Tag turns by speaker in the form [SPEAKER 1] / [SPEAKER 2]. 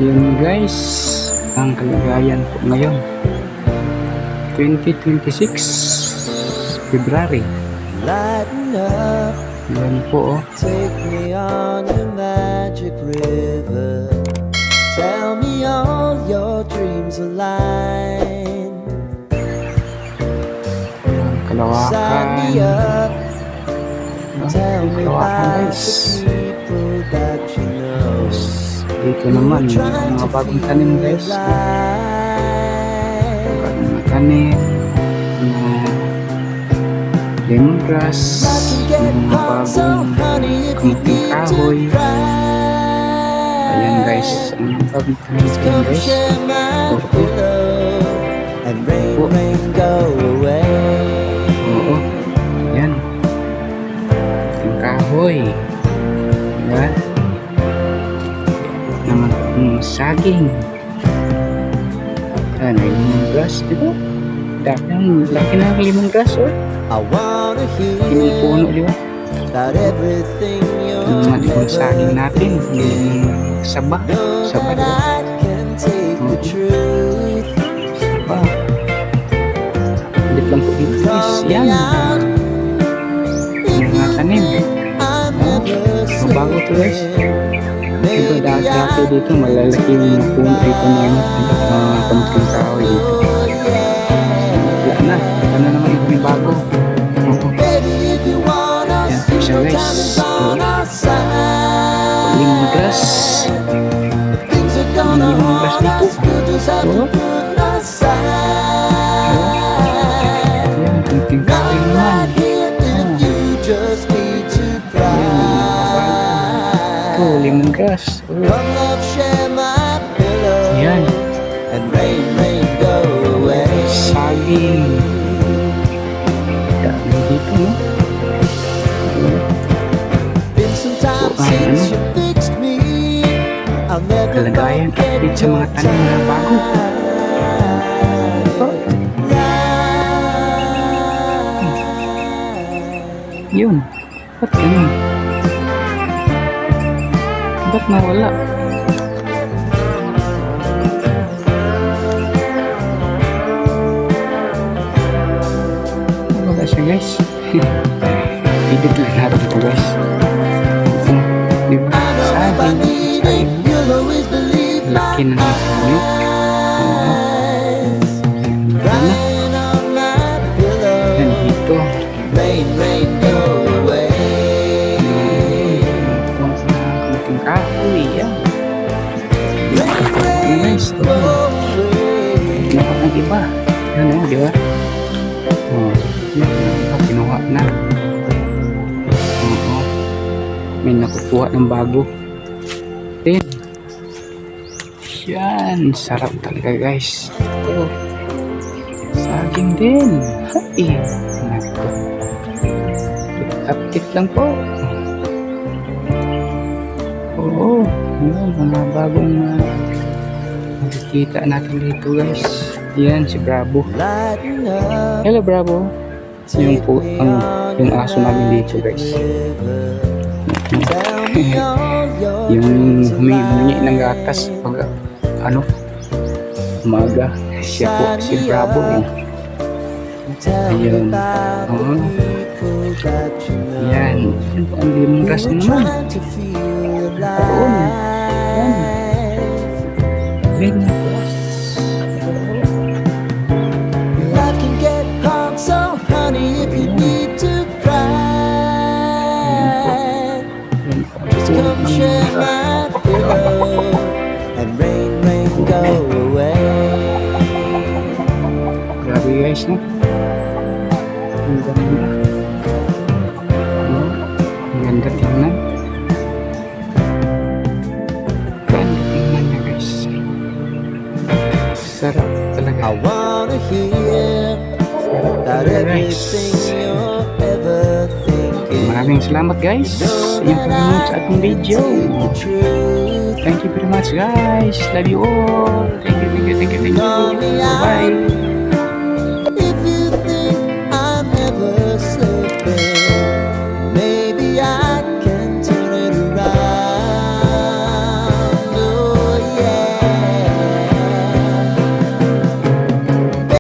[SPEAKER 1] Yun guys, ang kalagayan po ngayon 2026 February. Yan po, oh.
[SPEAKER 2] Take me on your magic river. Tell me all your dreams align.
[SPEAKER 1] Ang kalawakan.
[SPEAKER 2] Sign me up. Tell me about
[SPEAKER 1] Guys.
[SPEAKER 2] the people that you know.
[SPEAKER 1] Dito naman, mga bagong tanim guys. Bagong tanim. Lemongrass. Mga bagong kamuting kahoy. Ayan guys, ang bagong tanim guys. Oo. Ayan. Kamuting kahoy. Diba? Naman saging. Ayan, may lemongrass, diba? Laki na ng lemongrass, oh. Pinupuno, diba? Naman yung saging natin, yung saba, diba? Saba. Ulit lang po dito guys, yan. Yung mga tanim. Mabago to guys. Diba dati dito malalaki yung puno dito na mga kamuting kahoy dito. Wala na, ito na naman yung bago. Yan po siya guys. Lemongrass. Lemongrass dito. Yan, kamuting kahoy naman. Lemongrass. Yan. Saging. Yan, dito, no? Kalagayan update sa mga tanim na bago. Ito. Yun. Ba't ganun? Ba't nawala? Wala siya guys. Edit lang natin ito guys. Diba? Saging. Laki na natin yun. Yan dito. Kamuting kahoy. Yan. Guys. Dapat ang iba. Yan o, di ba? Yan, kinuha na. Oo. May nakukuha ng bago. Then, yan, sarap talaga guys. Ito. Saging din. Hay. Nako. Update lang po. Oo. Yan, mga bagong makikita natin dito guys. Yan, si Bravo. Hello Bravo. Yung po, yung aso namin dito guys. Yung humingi ng gatas pag umaga. Siya po, si Bravo eh. Ayun. Yan. Yan po ang lemongrass naman. Doon. Yan. Lemongrass.
[SPEAKER 2] Come share my pillow and rain go away.
[SPEAKER 1] Grabe guys, no? Ang ganda. Ang ganda tingnan. Ganda tingnan niya guys. Sarap talaga.
[SPEAKER 2] I wanna hear about everything you're ever thinking.
[SPEAKER 1] Maraming salamat guys. Yung panonood sa ating video. Thank you very much guys. Love you all. Thank you. Bye.